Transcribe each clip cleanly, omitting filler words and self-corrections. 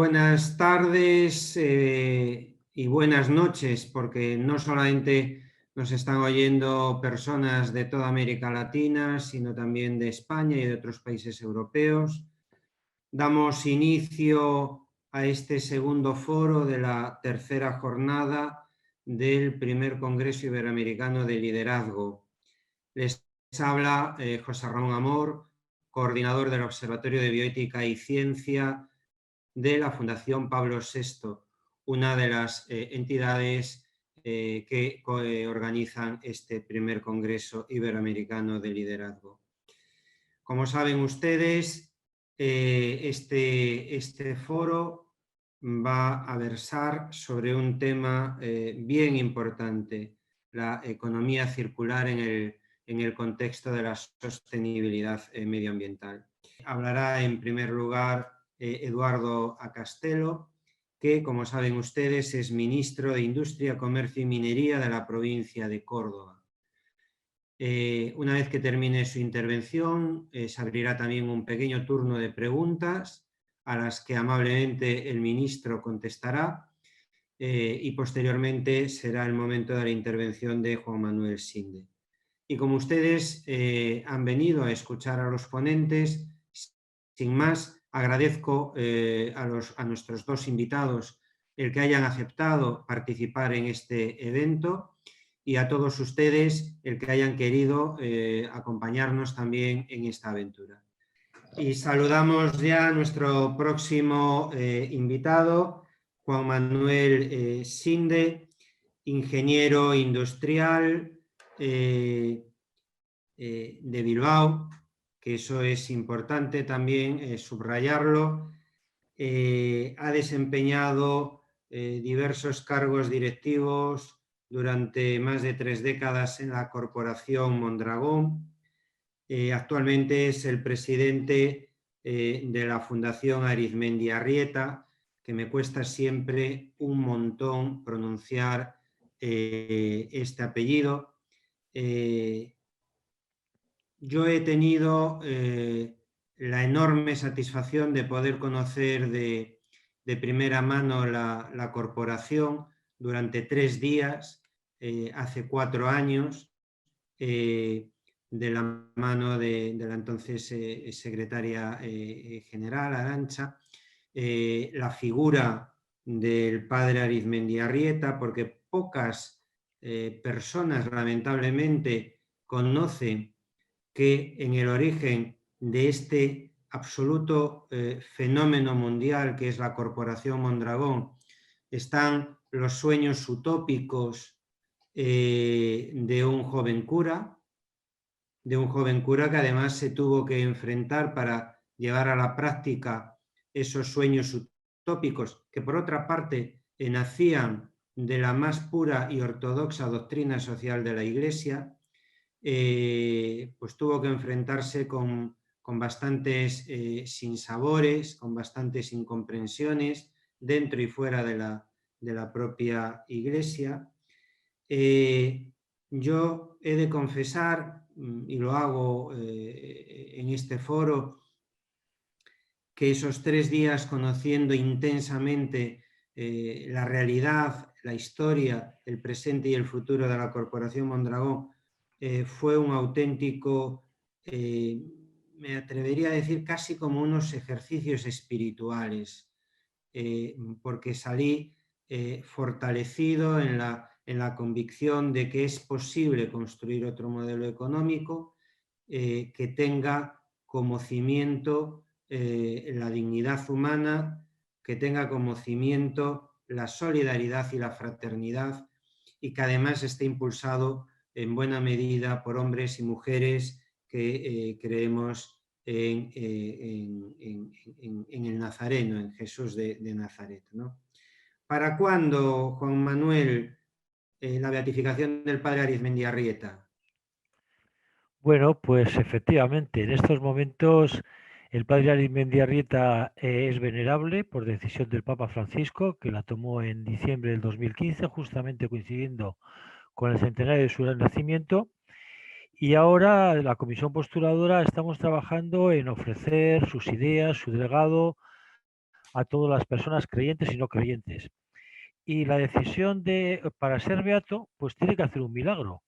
buenas tardes y buenas noches, porque no solamente nos están oyendo personas de toda América Latina, sino también de España y de otros países europeos. Damos inicio a este segundo foro de la tercera jornada del primer Congreso Iberoamericano de Liderazgo. Les habla José Ramón Amor, coordinador del Observatorio de Bioética y Ciencia de la Fundación Pablo VI, una de las entidades que organizan este primer Congreso Iberoamericano de Liderazgo. Como saben ustedes, este foro va a versar sobre un tema bien importante, la economía circular en el contexto de la sostenibilidad medioambiental. Hablará en primer lugar Eduardo Acastelo, que, como saben ustedes, es ministro de Industria, Comercio y Minería de la provincia de Córdoba. Una vez que termine su intervención, se abrirá también un pequeño turno de preguntas a las que amablemente el ministro contestará y posteriormente será el momento de la intervención de Juan Manuel Sinde. Y como ustedes han venido a escuchar a los ponentes, sin más, agradezco a nuestros dos invitados el que hayan aceptado participar en este evento y a todos ustedes el que hayan querido acompañarnos también en esta aventura. Y saludamos ya a nuestro próximo invitado, Juan Manuel Sinde, ingeniero industrial de Bilbao, que eso es importante también subrayarlo. Ha desempeñado diversos cargos directivos durante más de 3 décadas en la Corporación Mondragón. Actualmente es el presidente de la Fundación Arizmendiarrieta, que me cuesta siempre un montón pronunciar este apellido. Yo he tenido la enorme satisfacción de poder conocer de primera mano la corporación durante 3 días, hace 4 años, de la mano de la entonces secretaria general, Arantxa, la figura del padre Arizmendiarrieta, porque pocas personas lamentablemente conocen que en el origen de este absoluto fenómeno mundial que es la Corporación Mondragón están los sueños utópicos de un joven cura que además se tuvo que enfrentar para llevar a la práctica esos sueños utópicos que por otra parte nacían de la más pura y ortodoxa doctrina social de la Iglesia. Pues tuvo que enfrentarse con bastantes sinsabores, con bastantes incomprensiones dentro y fuera de la propia Iglesia. Yo he de confesar, y lo hago en este foro, que esos 3 días conociendo intensamente la realidad, la historia, el presente y el futuro de la Corporación Mondragón fue un auténtico, me atrevería a decir, casi como unos ejercicios espirituales, porque salí fortalecido en la convicción de que es posible construir otro modelo económico que tenga como cimiento la dignidad humana, que tenga como cimiento la solidaridad y la fraternidad y que además esté impulsado en buena medida por hombres y mujeres que creemos en el Nazareno, en Jesús de Nazaret, ¿no? ¿Para cuándo, Juan Manuel, la beatificación del padre Arizmendiarrieta? Bueno, pues efectivamente, en estos momentos el padre Arizmendiarrieta es venerable por decisión del Papa Francisco, que la tomó en diciembre del 2015, justamente coincidiendo con el centenario de su nacimiento. Y ahora la comisión postuladora estamos trabajando en ofrecer sus ideas, su delegado, a todas las personas creyentes y no creyentes. Y la decisión para ser beato, pues tiene que hacer un milagro.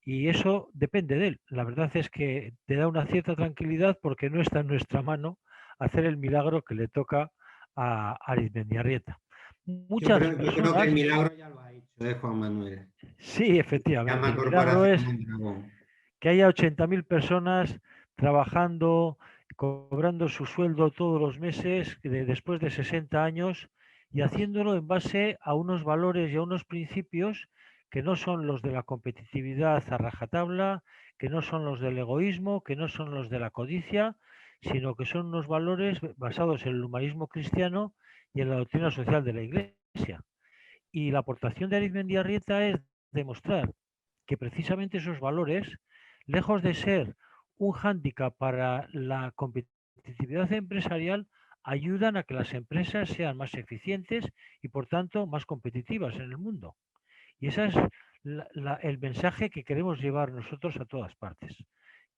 Y eso depende de él. La verdad es que te da una cierta tranquilidad porque no está en nuestra mano hacer el milagro que le toca a Arizmendiarrieta. Muchas Yo creo que el personas, milagro ya lo ha hecho, Juan Manuel. sí, Se efectivamente, llama el milagro Corporación es Mondragón. que haya 80.000 personas trabajando, cobrando su sueldo todos los meses después de 60 años y haciéndolo en base a unos valores y a unos principios que no son los de la competitividad a rajatabla, que no son los del egoísmo, que no son los de la codicia, sino que son unos valores basados en el humanismo cristiano y en la doctrina social de la Iglesia. Y la aportación de Arizmendiarrieta es demostrar que precisamente esos valores, lejos de ser un hándicap para la competitividad empresarial, ayudan a que las empresas sean más eficientes y, por tanto, más competitivas en el mundo. Y ese es el mensaje que queremos llevar nosotros a todas partes,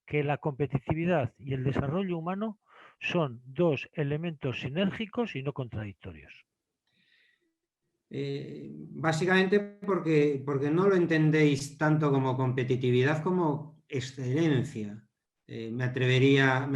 que la competitividad y el desarrollo humano son dos elementos sinérgicos y no contradictorios. Básicamente porque no lo entendéis tanto como competitividad como excelencia. Me atrevería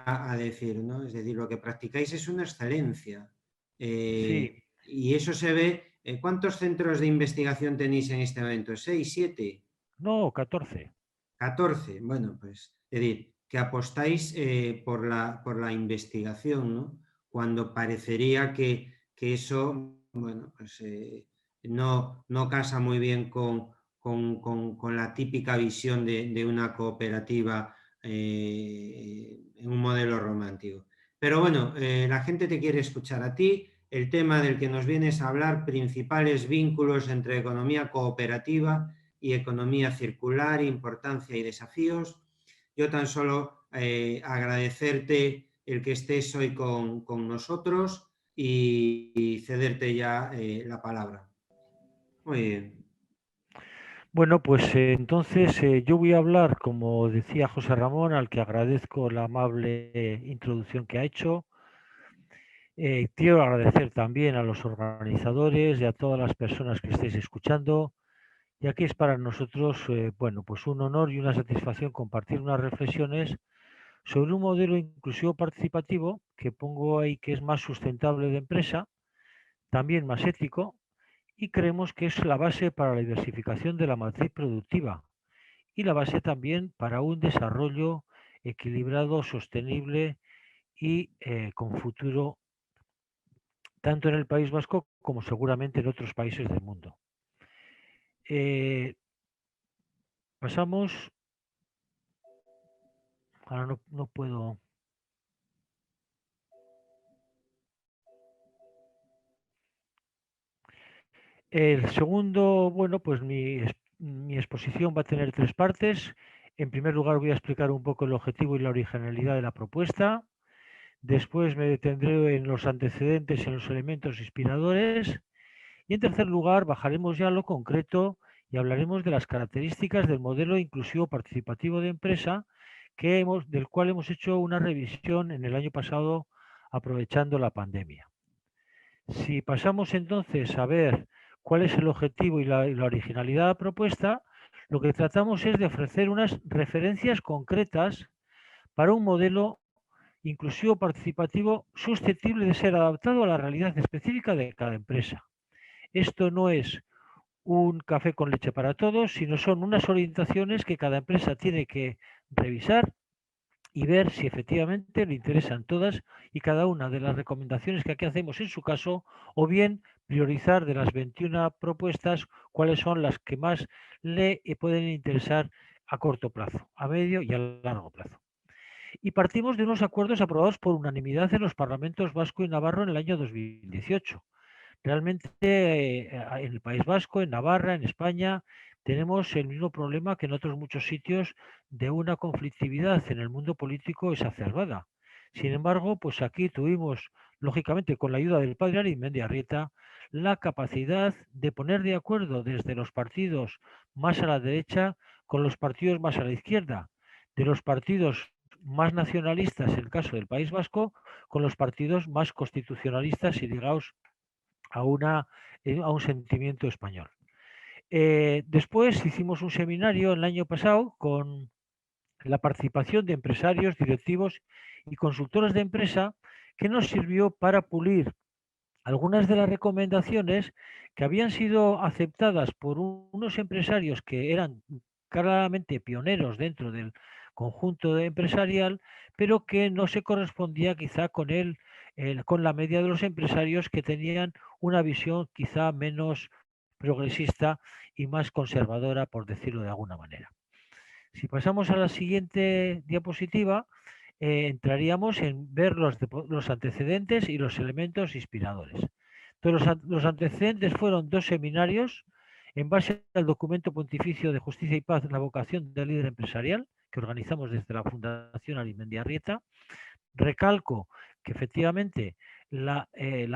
a decir, ¿no? Es decir, lo que practicáis es una excelencia. Sí, Y eso se ve. ¿Cuántos centros de investigación tenéis en este momento? ¿6, 7? no, 14. 14. Bueno, pues, es decir, que apostáis por la investigación, ¿no? Cuando parecería que eso, bueno, pues no casa muy bien con la típica visión de una cooperativa en un modelo romántico. Pero bueno, la gente te quiere escuchar a ti. El tema del que nos vienes a hablar, principales vínculos entre economía cooperativa y economía circular, importancia y desafíos. Yo tan solo agradecerte el que estés hoy con nosotros y cederte ya la palabra. Muy bien. Bueno, pues entonces yo voy a hablar, como decía José Ramón, al que agradezco la amable introducción que ha hecho. Quiero agradecer también a los organizadores y a todas las personas que estéis escuchando, ya que es para nosotros, bueno, pues un honor y una satisfacción compartir unas reflexiones sobre un modelo inclusivo participativo que pongo ahí que es más sustentable de empresa, también más ético, y creemos que es la base para la diversificación de la matriz productiva y la base también para un desarrollo equilibrado, sostenible y con futuro tanto en el País Vasco como seguramente en otros países del mundo. Pasamos, ahora no puedo. El segundo, bueno, pues mi exposición va a tener tres partes. En primer lugar voy a explicar un poco el objetivo y la originalidad de la propuesta. Después me detendré en los antecedentes y en los elementos inspiradores. Y en tercer lugar, bajaremos ya a lo concreto y hablaremos de las características del modelo inclusivo participativo de empresa del cual hemos hecho una revisión en el año pasado aprovechando la pandemia. Si pasamos entonces a ver cuál es el objetivo y la originalidad de la propuesta, lo que tratamos es de ofrecer unas referencias concretas para un modelo inclusivo participativo susceptible de ser adaptado a la realidad específica de cada empresa. Esto no es un café con leche para todos, sino son unas orientaciones que cada empresa tiene que revisar y ver si efectivamente le interesan todas y cada una de las recomendaciones que aquí hacemos en su caso, o bien priorizar de las 21 propuestas cuáles son las que más le pueden interesar a corto plazo, a medio y a largo plazo. Y partimos de unos acuerdos aprobados por unanimidad en los parlamentos vasco y navarro en el año 2018. Realmente en el País Vasco, en Navarra, en España, tenemos el mismo problema que en otros muchos sitios de una conflictividad en el mundo político exacerbada. Sin embargo, pues aquí tuvimos, lógicamente, con la ayuda del padre Arizmendiarrieta, la capacidad de poner de acuerdo desde los partidos más a la derecha con los partidos más a la izquierda, de los partidos más nacionalistas, en el caso del País Vasco, con los partidos más constitucionalistas y ligados a un sentimiento español. Después hicimos un seminario el año pasado con la participación de empresarios, directivos y consultores de empresa, que nos sirvió para pulir algunas de las recomendaciones que habían sido aceptadas por unos empresarios que eran claramente pioneros dentro del conjunto empresarial, pero que no se correspondía quizá con la media de los empresarios que tenían una visión quizá menos progresista y más conservadora, por decirlo de alguna manera. Si pasamos a la siguiente diapositiva, entraríamos en ver los antecedentes y los elementos inspiradores. Entonces, los antecedentes fueron 2 seminarios en base al documento pontificio de Justicia y Paz, la vocación del líder empresarial, que organizamos desde la Fundación Arizmendiarrieta. Recalco que efectivamente la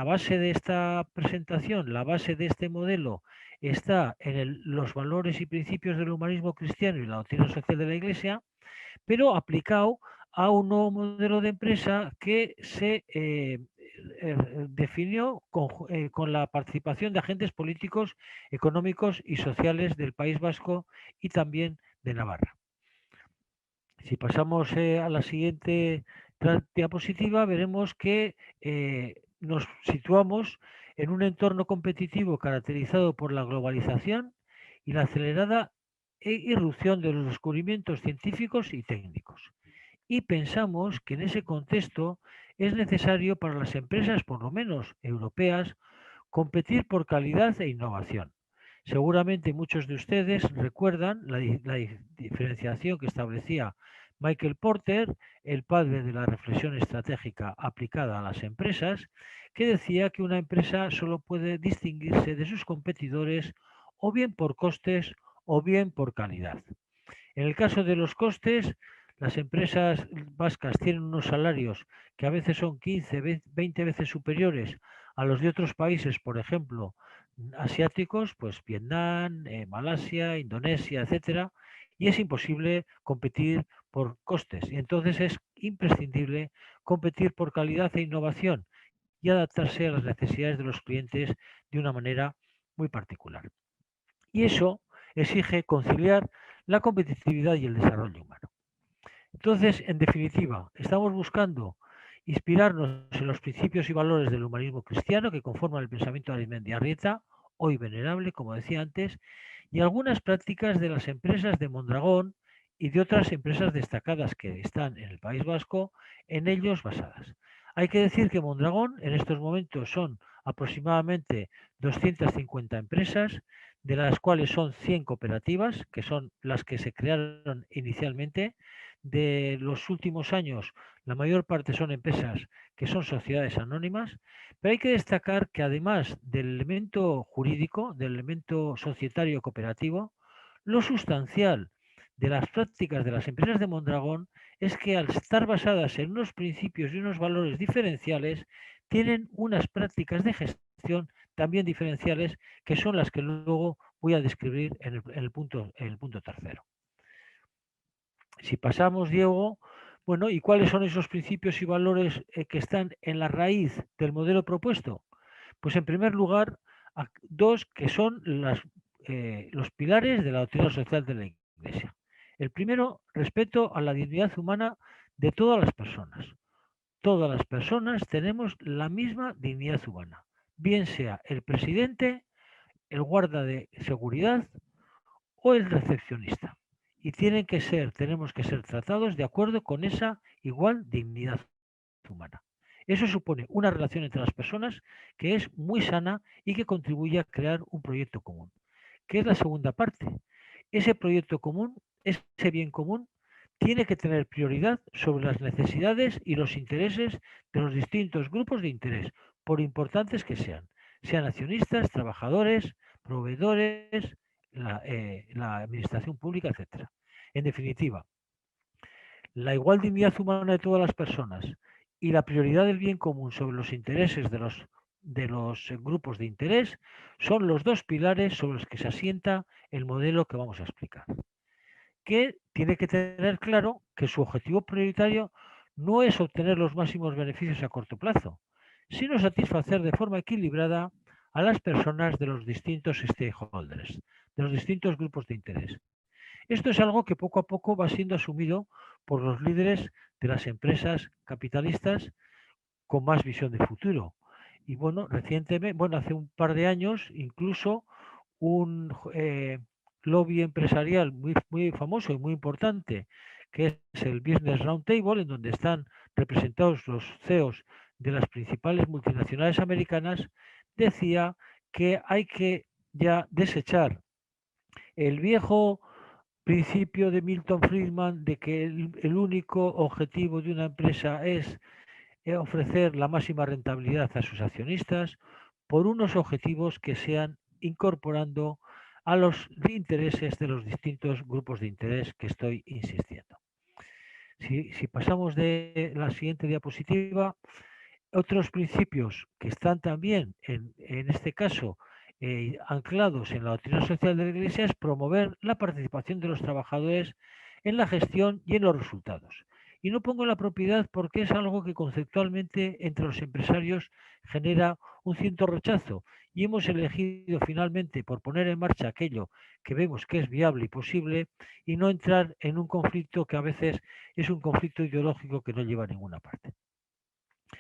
base de esta presentación, la base de este modelo, está en los valores y principios del humanismo cristiano y la doctrina social de la Iglesia, pero aplicado a un nuevo modelo de empresa que se definió con la participación de agentes políticos, económicos y sociales del País Vasco y también de Navarra. Si pasamos a la siguiente diapositiva, veremos que nos situamos en un entorno competitivo caracterizado por la globalización y la acelerada irrupción de los descubrimientos científicos y técnicos. Y pensamos que en ese contexto es necesario para las empresas, por lo menos europeas, competir por calidad e innovación. Seguramente muchos de ustedes recuerdan la diferenciación que establecía Michael Porter, el padre de la reflexión estratégica aplicada a las empresas, que decía que una empresa solo puede distinguirse de sus competidores o bien por costes o bien por calidad. En el caso de los costes, las empresas vascas tienen unos salarios que a veces son 15, 20 veces superiores a los de otros países, por ejemplo, asiáticos, pues Vietnam, Malasia, Indonesia, etcétera, y es imposible competir por costes. Y entonces es imprescindible competir por calidad e innovación y adaptarse a las necesidades de los clientes de una manera muy particular. Y eso exige conciliar la competitividad y el desarrollo humano. Entonces, en definitiva, estamos buscando inspirarnos en los principios y valores del humanismo cristiano que conforman el pensamiento de Arizmendiarrieta, hoy venerable, como decía antes, y algunas prácticas de las empresas de Mondragón y de otras empresas destacadas que están en el País Vasco, en ellos basadas. Hay que decir que Mondragón en estos momentos son aproximadamente 250 empresas, de las cuales son 100 cooperativas, que son las que se crearon inicialmente. De los últimos años, la mayor parte son empresas que son sociedades anónimas, pero hay que destacar que además del elemento jurídico, del elemento societario cooperativo, lo sustancial de las prácticas de las empresas de Mondragón es que al estar basadas en unos principios y unos valores diferenciales, tienen unas prácticas de gestión también diferenciales, que son las que luego voy a describir en el punto tercero. Si pasamos, Diego, bueno, ¿y cuáles son esos principios y valores que están en la raíz del modelo propuesto? Pues en primer lugar, 2 que son los pilares de la doctrina social de la Iglesia. El primero, respeto a la dignidad humana de todas las personas. Todas las personas tenemos la misma dignidad humana, bien sea el presidente, el guarda de seguridad o el recepcionista. Y tenemos que ser tratados de acuerdo con esa igual dignidad humana. Eso supone una relación entre las personas que es muy sana y que contribuye a crear un proyecto común. ¿Qué es la segunda parte? Ese proyecto común, ese bien común, tiene que tener prioridad sobre las necesidades y los intereses de los distintos grupos de interés, por importantes que sean accionistas, trabajadores, proveedores, la administración pública, etcétera. En definitiva, la igual dignidad humana de todas las personas y la prioridad del bien común sobre los intereses de los grupos de interés son los 2 pilares sobre los que se asienta el modelo que vamos a explicar. ¿Qué tiene que tener claro que su objetivo prioritario no es obtener los máximos beneficios a corto plazo, sino satisfacer de forma equilibrada a las personas de los distintos stakeholders, de los distintos grupos de interés. Esto es algo que poco a poco va siendo asumido por los líderes de las empresas capitalistas con más visión de futuro. Y bueno, recientemente, bueno, hace un par de años, incluso un lobby empresarial muy famoso y muy importante, que es el Business Roundtable, en donde están representados los CEOs de las principales multinacionales americanas, decía que hay que ya desechar el viejo principio de Milton Friedman de que el único objetivo de una empresa es ofrecer la máxima rentabilidad a sus accionistas por unos objetivos que sean incorporando a los intereses de los distintos grupos de interés que estoy insistiendo. Si pasamos de la siguiente diapositiva, otros principios que están también en este caso anclados en la doctrina social de la Iglesia es promover la participación de los trabajadores en la gestión y en los resultados. Y no pongo la propiedad porque es algo que conceptualmente entre los empresarios genera un cierto rechazo y hemos elegido finalmente por poner en marcha aquello que vemos que es viable y posible y no entrar en un conflicto que a veces es un conflicto ideológico que no lleva a ninguna parte.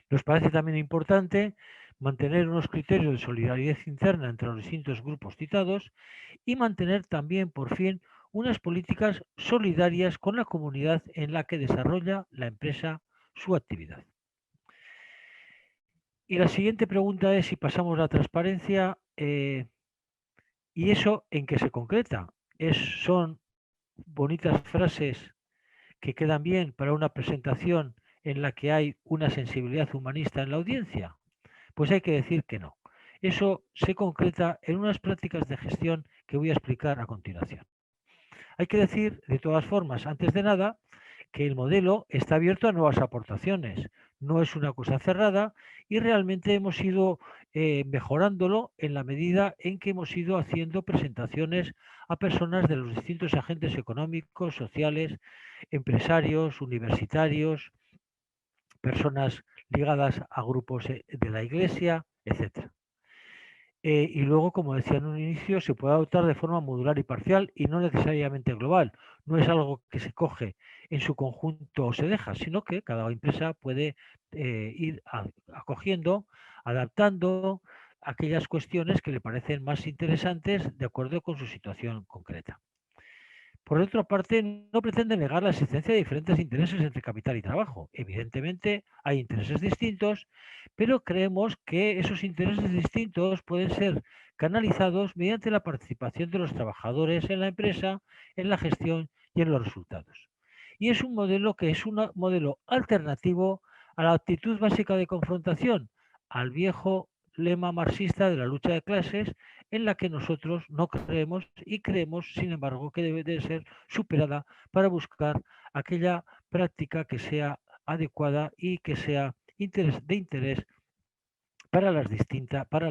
Nos parece también importante mantener unos criterios de solidaridad interna entre los distintos grupos citados y mantener también, por fin, unas políticas solidarias con la comunidad en la que desarrolla la empresa su actividad. Y la siguiente pregunta es si pasamos a la transparencia y eso en qué se concreta. Son bonitas frases que quedan bien para una presentación en la que hay una sensibilidad humanista en la audiencia. Pues hay que decir que no. Eso se concreta en unas prácticas de gestión que voy a explicar a continuación. Hay que decir, de todas formas, antes de nada, que el modelo está abierto a nuevas aportaciones. No es una cosa cerrada y realmente hemos ido mejorándolo en la medida en que hemos ido haciendo presentaciones a personas de los distintos agentes económicos, sociales, empresarios, universitarios, personas ligadas a grupos de la Iglesia, etcétera. Y luego, como decía en un inicio, se puede adoptar de forma modular y parcial y no necesariamente global. No es algo que se coge en su conjunto o se deja, sino que cada empresa puede ir acogiendo, adaptando aquellas cuestiones que le parecen más interesantes de acuerdo con su situación concreta. Por otra parte, no pretende negar la existencia de diferentes intereses entre capital y trabajo. Evidentemente, hay intereses distintos, pero creemos que esos intereses distintos pueden ser canalizados mediante la participación de los trabajadores en la empresa, en la gestión y en los resultados. Y es un modelo que es un modelo alternativo a la actitud básica de confrontación, al viejo lema marxista de la lucha de clases, en la que nosotros no creemos y creemos, sin embargo, que debe de ser superada para buscar aquella práctica que sea adecuada y que sea de interés para para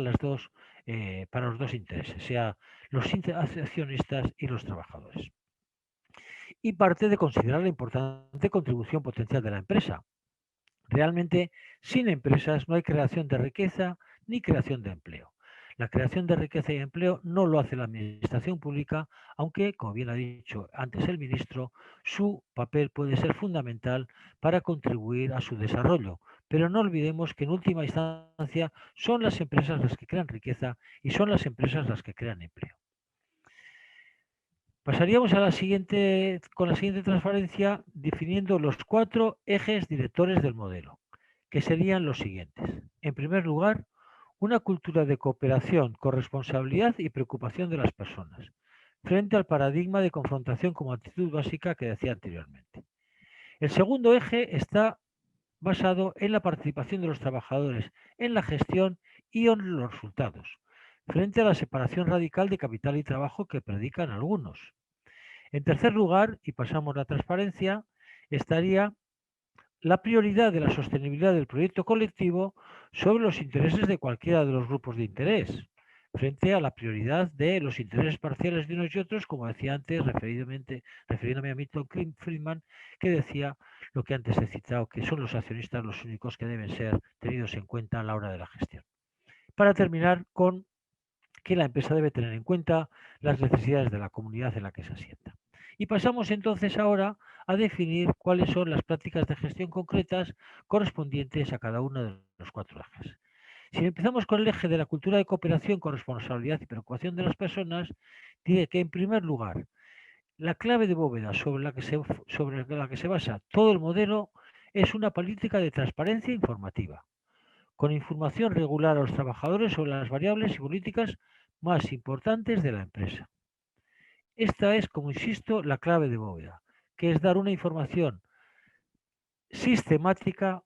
para los dos intereses, sea los accionistas y los trabajadores. Y parte de considerar la importante contribución potencial de la empresa. Realmente, sin empresas no hay creación de riqueza ni creación de empleo. La creación de riqueza y empleo no lo hace la administración pública, aunque, como bien ha dicho antes el ministro, su papel puede ser fundamental para contribuir a su desarrollo. Pero no olvidemos que en última instancia son las empresas las que crean riqueza y son las empresas las que crean empleo. Pasaríamos a con la siguiente transparencia definiendo los 4 ejes directores del modelo, que serían los siguientes. En primer lugar, una cultura de cooperación, corresponsabilidad y preocupación de las personas, frente al paradigma de confrontación como actitud básica que decía anteriormente. El segundo eje está basado en la participación de los trabajadores en la gestión y en los resultados, frente a la separación radical de capital y trabajo que predican algunos. En tercer lugar, y pasamos a la transparencia, estaría la prioridad de la sostenibilidad del proyecto colectivo sobre los intereses de cualquiera de los grupos de interés. frente a la prioridad de los intereses parciales de unos y otros, como decía antes, refiriéndome a Milton Friedman, que decía lo que antes he citado, que son los accionistas los únicos que deben ser tenidos en cuenta a la hora de la gestión. Para terminar con que la empresa debe tener en cuenta las necesidades de la comunidad en la que se asienta. Y pasamos entonces ahora a definir cuáles son las prácticas de gestión concretas correspondientes a cada uno de los 4 ejes. Si empezamos con el eje de la cultura de cooperación con responsabilidad y preocupación de las personas, tiene que, en primer lugar, la clave de bóveda sobre la que se basa todo el modelo es una política de transparencia informativa, con información regular a los trabajadores sobre las variables y políticas más importantes de la empresa. Esta es, como insisto, la clave de bóveda, que es dar una información sistemática,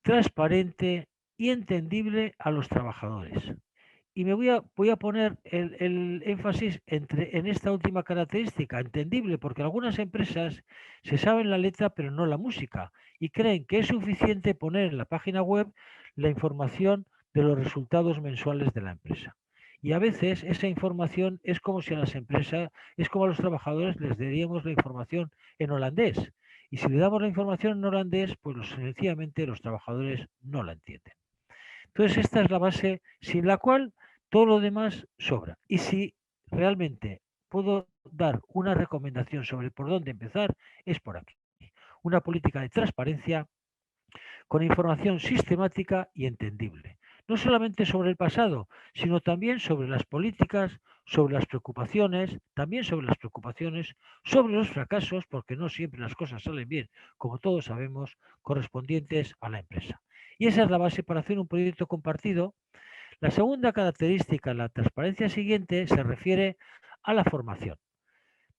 transparente y entendible a los trabajadores. Y voy a poner el énfasis en esta última característica, entendible, porque algunas empresas se saben la letra pero no la música y creen que es suficiente poner en la página web la información de los resultados mensuales de la empresa. Y a veces esa información es como si a las empresas, es como a los trabajadores les daríamos la información en holandés. Y si le damos la información en holandés, pues sencillamente los trabajadores no la entienden. Entonces, esta es la base sin la cual todo lo demás sobra. Y si realmente puedo dar una recomendación sobre por dónde empezar, es por aquí. Una política de transparencia con información sistemática y entendible. No solamente sobre el pasado, sino también sobre las políticas, sobre las preocupaciones, también sobre las preocupaciones, sobre los fracasos, porque no siempre las cosas salen bien, como todos sabemos, correspondientes a la empresa. Y esa es la base para hacer un proyecto compartido. La segunda característica, la transparencia siguiente, se refiere a la formación.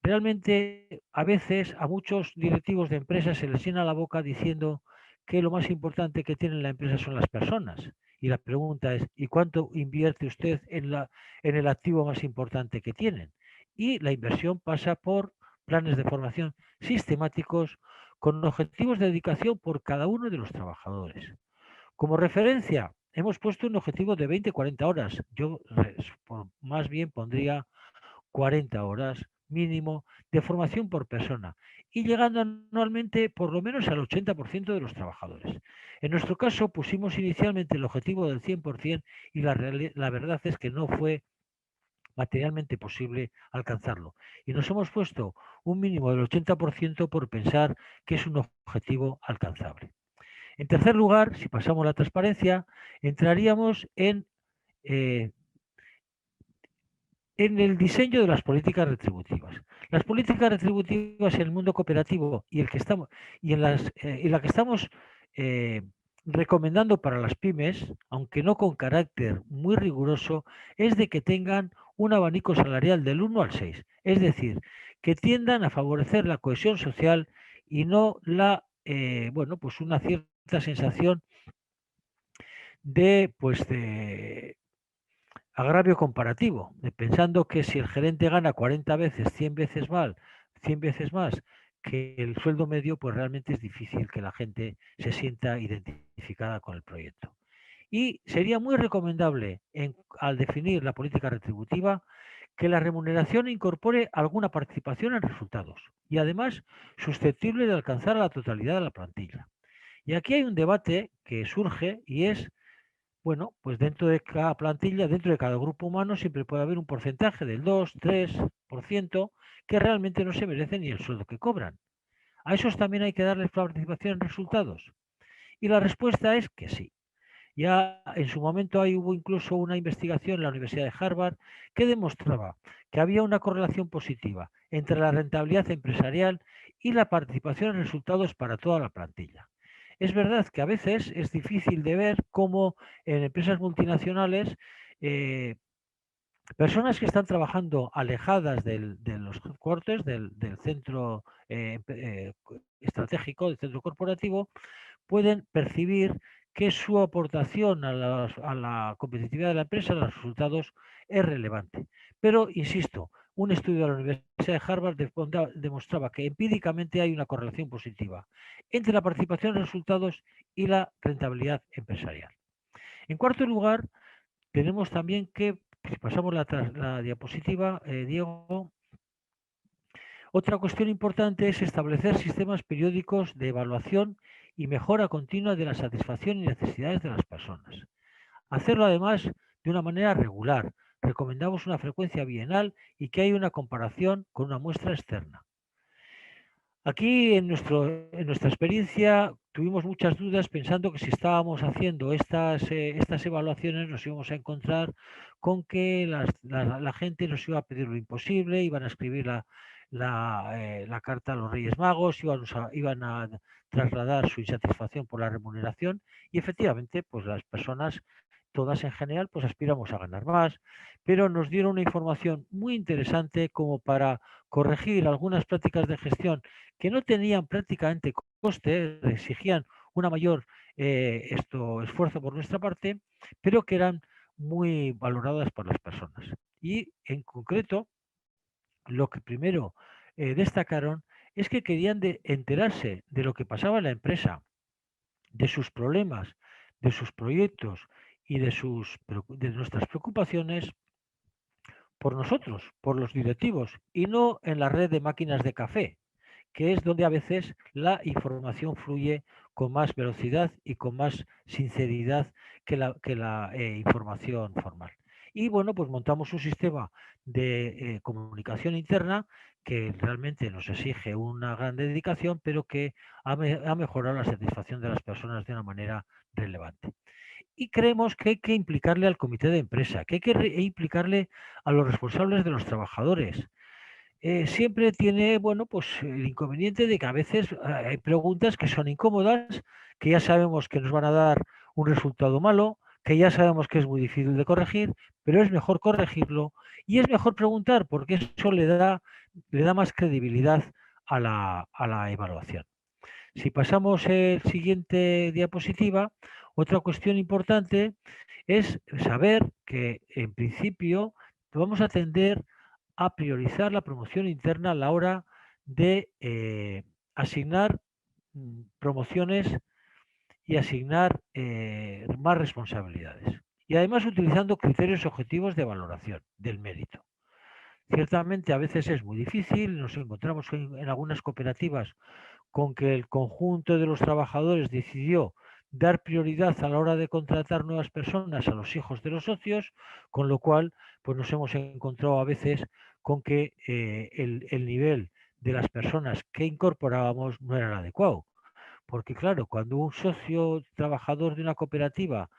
Realmente, a veces, a muchos directivos de empresas se les llena la boca diciendo que lo más importante que tiene la empresa son las personas. Y la pregunta es, ¿y cuánto invierte usted en el activo más importante que tienen? Y la inversión pasa por planes de formación sistemáticos con objetivos de dedicación por cada uno de los trabajadores. Como referencia, hemos puesto un objetivo de 20-40 horas. Yo más bien pondría 40 horas mínimo de formación por persona y llegando anualmente por lo menos al 80% de los trabajadores. En nuestro caso pusimos inicialmente el objetivo del 100% y la verdad es que no fue materialmente posible alcanzarlo. Y nos hemos puesto un mínimo del 80% por pensar que es un objetivo alcanzable. En tercer lugar, si pasamos a la transparencia, entraríamos eh, en el diseño de las políticas retributivas. Las políticas retributivas en el mundo cooperativo y en la que estamos eh, recomendando para las pymes, aunque no con carácter muy riguroso, es de que tengan un abanico salarial del 1 al 6, es decir, que tiendan a favorecer la cohesión social y no pues una cierta sensación de agravio comparativo, pensando que si el gerente gana 40 veces, 100 veces más que el sueldo medio, pues realmente es difícil que la gente se sienta identificada con el proyecto. Y sería muy recomendable, al definir la política retributiva, que la remuneración incorpore alguna participación en resultados y además susceptible de alcanzar a la totalidad de la plantilla. Y aquí hay un debate que surge y es bueno, pues dentro de cada plantilla, dentro de cada grupo humano, siempre puede haber un porcentaje del 2-3% que realmente no se merece ni el sueldo que cobran. ¿A esos también hay que darles participación en resultados? Y la respuesta es que sí. Ya en su momento hubo incluso una investigación en la Universidad de Harvard que demostraba que había una correlación positiva entre la rentabilidad empresarial y la participación en resultados para toda la plantilla. Es verdad que a veces es difícil de ver cómo en empresas multinacionales eh, personas que están trabajando alejadas de los headquarters, del centro estratégico, del centro corporativo, pueden percibir que su aportación a la competitividad de la empresa, a los resultados, es relevante. Pero, insisto, un estudio de la Universidad de Harvard demostraba que empíricamente hay una correlación positiva entre la participación en resultados y la rentabilidad empresarial. En cuarto lugar, tenemos también que Si pasamos la diapositiva, Diego. Otra cuestión importante es establecer sistemas periódicos de evaluación y mejora continua de la satisfacción y necesidades de las personas. Hacerlo además de una manera regular. Recomendamos una frecuencia bienal y que haya una comparación con una muestra externa. Aquí en nuestra experiencia tuvimos muchas dudas pensando que si estábamos haciendo estas evaluaciones nos íbamos a encontrar con que la gente nos iba a pedir lo imposible, iban a escribir la carta a los Reyes Magos, iban a trasladar su insatisfacción por la remuneración y efectivamente pues las personas todas en general pues aspiramos a ganar más, pero nos dieron una información muy interesante como para corregir algunas prácticas de gestión que no tenían prácticamente coste, exigían una mayor esfuerzo por nuestra parte, pero que eran muy valoradas por las personas. Y en concreto, lo que primero destacaron es que querían enterarse de lo que pasaba en la empresa, de sus problemas, de sus proyectos y de nuestras preocupaciones por nosotros, por los directivos, y no en la red de máquinas de café, que es donde a veces la información fluye con más velocidad y con más sinceridad que la información formal. Y bueno, pues montamos un sistema de comunicación interna que realmente nos exige una gran dedicación, pero que ha mejorado la satisfacción de las personas de una manera relevante. Y creemos que hay que implicarle al comité de empresa, que hay que implicarle a los responsables de los trabajadores. Siempre tiene, bueno, pues el inconveniente de que a veces hay preguntas que son incómodas, que ya sabemos que nos van a dar un resultado malo, que ya sabemos que es muy difícil de corregir, pero es mejor corregirlo y es mejor preguntar porque eso le da más credibilidad a la evaluación. Si pasamos el siguiente diapositiva, otra cuestión importante es saber que en principio vamos a tender a priorizar la promoción interna a la hora de asignar promociones y asignar más responsabilidades. Y además utilizando criterios objetivos de valoración del mérito. Ciertamente a veces es muy difícil, nos encontramos en algunas cooperativas con que el conjunto de los trabajadores decidió dar prioridad a la hora de contratar nuevas personas a los hijos de los socios, con lo cual pues nos hemos encontrado a veces con que el nivel de las personas que incorporábamos no era el adecuado. Porque claro, cuando un socio trabajador de una cooperativa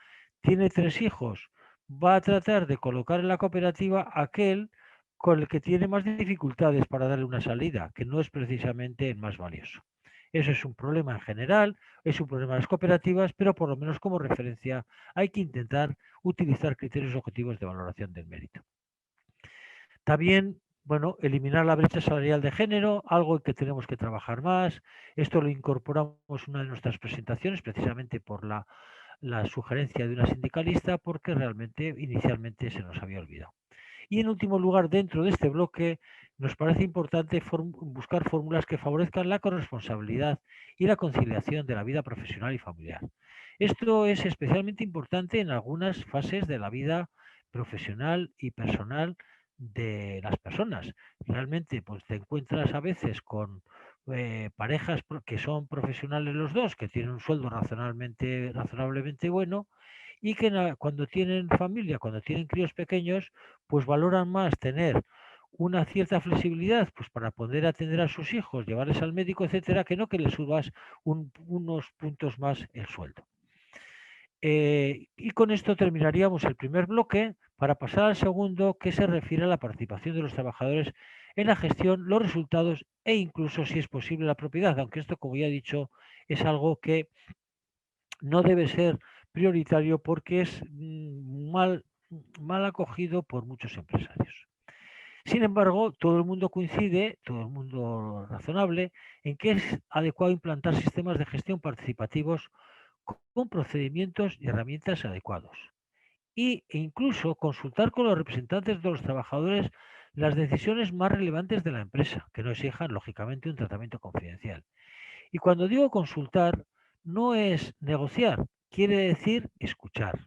tiene 3 hijos, va a tratar de colocar en la cooperativa aquel con el que tiene más dificultades para darle una salida, que no es precisamente el más valioso. Eso es un problema en general, es un problema de las cooperativas, pero por lo menos como referencia hay que intentar utilizar criterios objetivos de valoración del mérito. También, bueno, eliminar la brecha salarial de género, algo en que tenemos que trabajar más. Esto lo incorporamos en una de nuestras presentaciones, precisamente por la sugerencia de una sindicalista, porque realmente inicialmente se nos había olvidado. Y en último lugar, dentro de este bloque, nos parece importante buscar fórmulas que favorezcan la corresponsabilidad y la conciliación de la vida profesional y familiar. Esto es especialmente importante en algunas fases de la vida profesional y personal de las personas. Realmente, pues te encuentras a veces con parejas que son profesionales los dos, que tienen un sueldo razonablemente bueno y que cuando tienen familia, cuando tienen críos pequeños, pues valoran más tener una cierta flexibilidad pues para poder atender a sus hijos, llevarles al médico, etcétera, que no que les subas unos puntos más el sueldo. Y con esto terminaríamos el primer bloque para pasar al segundo, que se refiere a la participación de los trabajadores en la gestión, los resultados e incluso, si es posible, la propiedad, aunque esto, como ya he dicho, es algo que no debe ser prioritario porque es mal acogido por muchos empresarios. Sin embargo, todo el mundo coincide, todo el mundo razonable, en que es adecuado implantar sistemas de gestión participativos con procedimientos y herramientas adecuados. E incluso consultar con los representantes de los trabajadores las decisiones más relevantes de la empresa, que no exijan, lógicamente, un tratamiento confidencial. Y cuando digo consultar, no es negociar, quiere decir escuchar.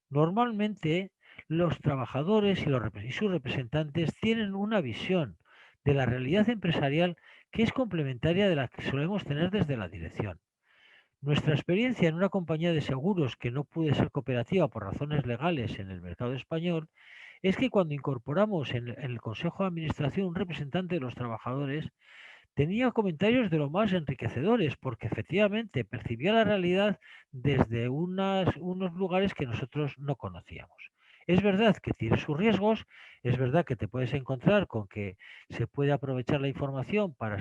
Normalmente los trabajadores y sus representantes tienen una visión de la realidad empresarial que es complementaria de la que solemos tener desde la dirección. Nuestra experiencia en una compañía de seguros que no puede ser cooperativa por razones legales en el mercado español es que cuando incorporamos en el Consejo de Administración un representante de los trabajadores, tenía comentarios de lo más enriquecedores, porque efectivamente percibía la realidad desde unos lugares que nosotros no conocíamos. Es verdad que tiene sus riesgos, es verdad que te puedes encontrar con que se puede aprovechar la información para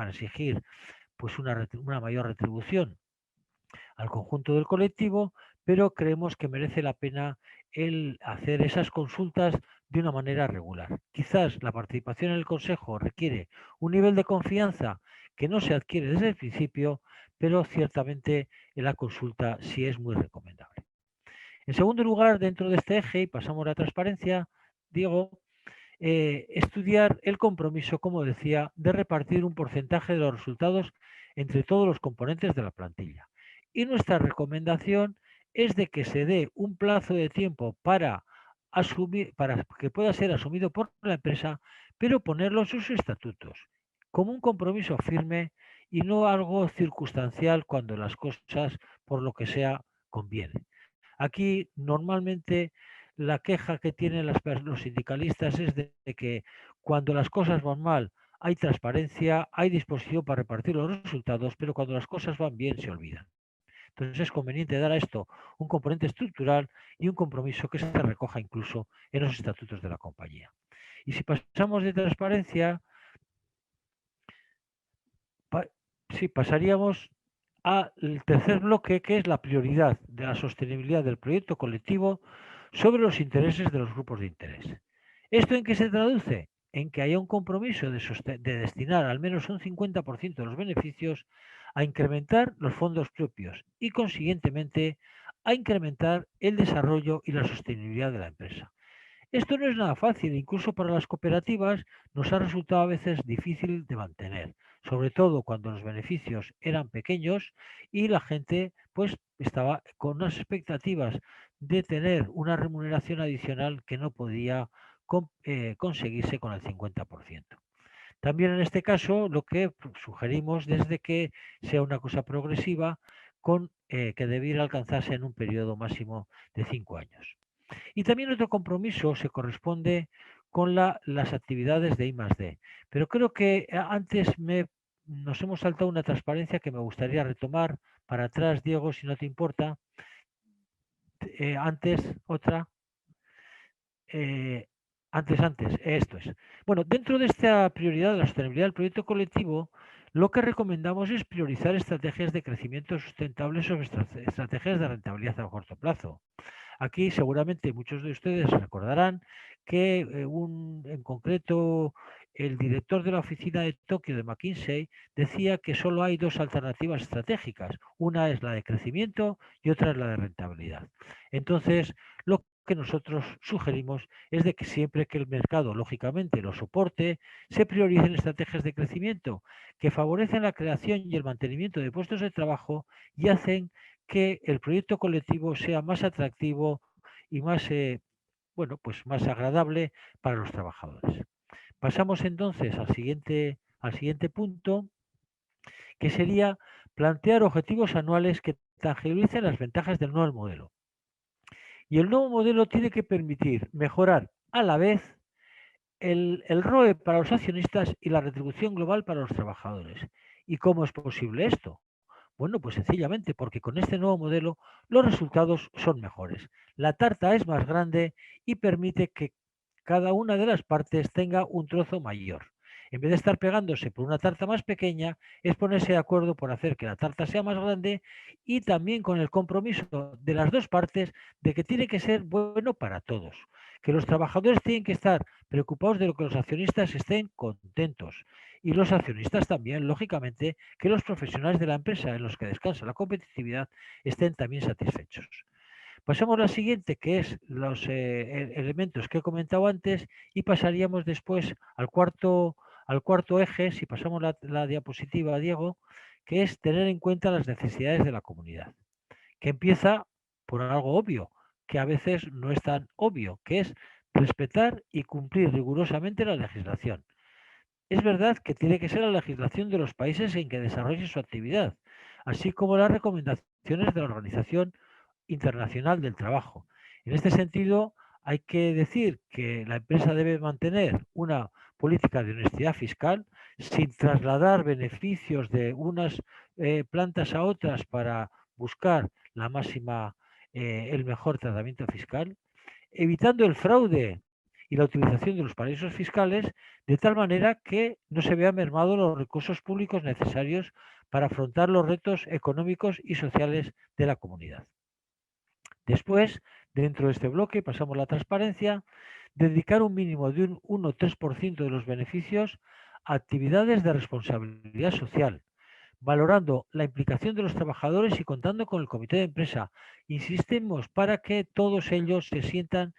exigir pues una mayor retribución al conjunto del colectivo, pero creemos que merece la pena el hacer esas consultas de una manera regular. Quizás la participación en el Consejo requiere un nivel de confianza que no se adquiere desde el principio, pero ciertamente en la consulta sí es muy recomendable. En segundo lugar, dentro de este eje, y pasamos a la transparencia, Diego, estudiar el compromiso, como decía, de repartir un porcentaje de los resultados entre todos los componentes de la plantilla. Y nuestra recomendación es de que se dé un plazo de tiempo para para que pueda ser asumido por la empresa, pero ponerlo en sus estatutos, como un compromiso firme y no algo circunstancial cuando las cosas, por lo que sea, conviene. Aquí normalmente la queja que tienen los sindicalistas es de que cuando las cosas van mal hay transparencia, hay disposición para repartir los resultados, pero cuando las cosas van bien se olvidan. Entonces es conveniente dar a esto un componente estructural y un compromiso que se recoja incluso en los estatutos de la compañía. Y si pasamos de transparencia, sí, pasaríamos al tercer bloque, que es la prioridad de la sostenibilidad del proyecto colectivo sobre los intereses de los grupos de interés. ¿Esto en qué se traduce? En que haya un compromiso de destinar al menos un 50% de los beneficios a incrementar los fondos propios y, consiguientemente, a incrementar el desarrollo y la sostenibilidad de la empresa. Esto no es nada fácil, incluso para las cooperativas nos ha resultado a veces difícil de mantener, sobre todo cuando los beneficios eran pequeños y la gente pues estaba con unas expectativas de tener una remuneración adicional que no podía conseguirse con el 50%. También en este caso lo que sugerimos desde que sea una cosa progresiva con que debiera alcanzarse en un periodo máximo de 5 años. Y también otro compromiso se corresponde con las actividades de I+D. Pero creo que antes nos hemos saltado una transparencia que me gustaría retomar para atrás, Diego, si no te importa. Antes, otra. Esto es. Bueno, dentro de esta prioridad de la sostenibilidad del proyecto colectivo, lo que recomendamos es priorizar estrategias de crecimiento sustentable sobre estrategias de rentabilidad a corto plazo. Aquí seguramente muchos de ustedes recordarán que en concreto el director de la oficina de Tokio de McKinsey decía que solo hay dos alternativas estratégicas. Una es la de crecimiento y otra es la de rentabilidad. Entonces, lo que nosotros sugerimos es de que siempre que el mercado, lógicamente, lo soporte, se prioricen estrategias de crecimiento que favorecen la creación y el mantenimiento de puestos de trabajo y hacen que el proyecto colectivo sea más atractivo y más, pues más agradable para los trabajadores. Pasamos entonces al siguiente punto, que sería plantear objetivos anuales que tangibilicen las ventajas del nuevo modelo. Y el nuevo modelo tiene que permitir mejorar a la vez el ROE para los accionistas y la retribución global para los trabajadores. ¿Y cómo es posible esto? Bueno, pues sencillamente porque con este nuevo modelo los resultados son mejores. La tarta es más grande y permite que cada una de las partes tenga un trozo mayor. En vez de estar pegándose por una tarta más pequeña, es ponerse de acuerdo por hacer que la tarta sea más grande y también con el compromiso de las dos partes de que tiene que ser bueno para todos, que los trabajadores tienen que estar preocupados de lo que los accionistas estén contentos y los accionistas también, lógicamente, que los profesionales de la empresa en los que descansa la competitividad estén también satisfechos. Pasamos a la siguiente, que es los elementos que he comentado antes, y pasaríamos después al cuarto eje, si pasamos la diapositiva, Diego, que es tener en cuenta las necesidades de la comunidad, que empieza por algo obvio, que a veces no es tan obvio, que es respetar y cumplir rigurosamente la legislación. Es verdad que tiene que ser la legislación de los países en que desarrolle su actividad, así como las recomendaciones de la Organización Internacional del Trabajo. En este sentido, hay que decir que la empresa debe mantener una política de honestidad fiscal sin trasladar beneficios de unas plantas a otras para buscar la máxima, el mejor tratamiento fiscal, evitando el fraude y la utilización de los paraísos fiscales, de tal manera que no se vean mermados los recursos públicos necesarios para afrontar los retos económicos y sociales de la comunidad. Después, dentro de este bloque, pasamos a la transparencia, dedicar un mínimo de un 1 o 3% de los beneficios a actividades de responsabilidad social, valorando la implicación de los trabajadores y contando con el comité de empresa. Insistimos para que todos ellos se sientan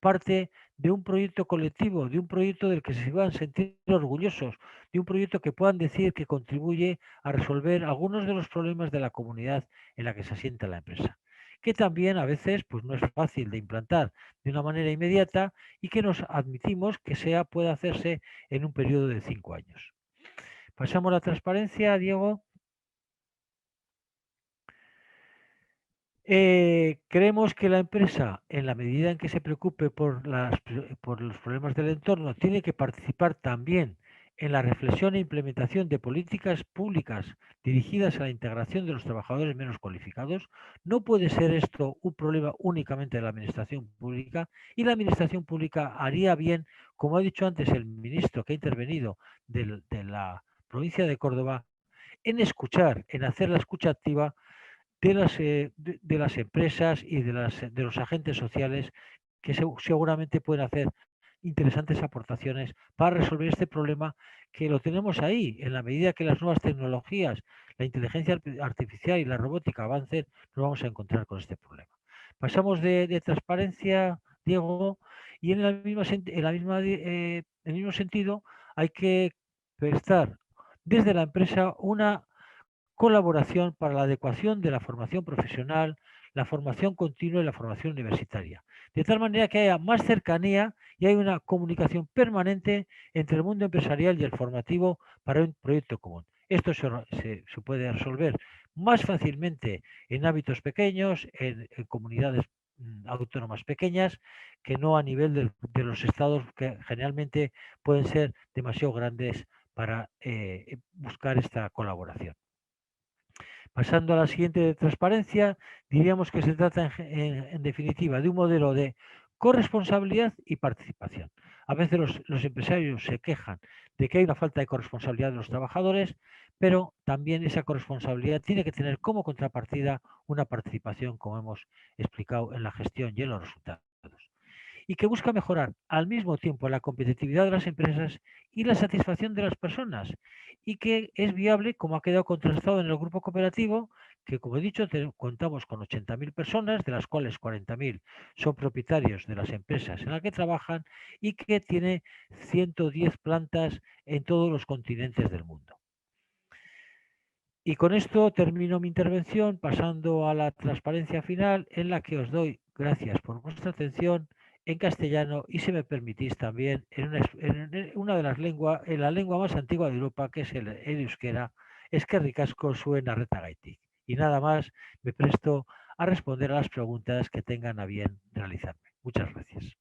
parte de un proyecto colectivo, de un proyecto del que se van a sentir orgullosos, de un proyecto que puedan decir que contribuye a resolver algunos de los problemas de la comunidad en la que se asienta la empresa, que también a veces pues, no es fácil de implantar de una manera inmediata y que nos admitimos que pueda hacerse en un periodo de 5 años. Pasamos a la transparencia, Diego. Creemos que la empresa, en la medida en que se preocupe por los problemas del entorno, tiene que participar también en la reflexión e implementación de políticas públicas dirigidas a la integración de los trabajadores menos cualificados. No puede ser esto un problema únicamente de la administración pública, y la administración pública haría bien, como ha dicho antes el ministro que ha intervenido de la provincia de Córdoba, en escuchar, en hacer la escucha activa de las empresas y de los agentes sociales que seguramente pueden hacer interesantes aportaciones para resolver este problema, que lo tenemos ahí. En la medida que las nuevas tecnologías, la inteligencia artificial y la robótica avancen, nos vamos a encontrar con este problema. Pasamos de transparencia, Diego, y en el mismo sentido hay que prestar desde la empresa una colaboración para la adecuación de la formación profesional, la formación continua y la formación universitaria, de tal manera que haya más cercanía y hay una comunicación permanente entre el mundo empresarial y el formativo para un proyecto común. Esto se puede resolver más fácilmente en hábitos pequeños, en comunidades autónomas pequeñas, que no a nivel de los estados, que generalmente pueden ser demasiado grandes para buscar esta colaboración. Pasando a la siguiente de transparencia, diríamos que se trata en definitiva de un modelo de corresponsabilidad y participación. A veces los empresarios se quejan de que hay una falta de corresponsabilidad de los trabajadores, pero también esa corresponsabilidad tiene que tener como contrapartida una participación, como hemos explicado, en la gestión y en los resultados, y que busca mejorar al mismo tiempo la competitividad de las empresas y la satisfacción de las personas, y que es viable, como ha quedado contrastado en el grupo cooperativo, que, como he dicho, contamos con 80.000 personas, de las cuales 40.000 son propietarios de las empresas en las que trabajan, y que tiene 110 plantas en todos los continentes del mundo. Y con esto termino mi intervención, pasando a la transparencia final, en la que os doy gracias por vuestra atención en castellano, y, si me permitís, también en una de las lenguas, en la lengua más antigua de Europa, que es el euskera. Eskerrik asko zuen arretagaitik. Y nada más, me presto a responder a las preguntas que tengan a bien realizarme. Muchas gracias.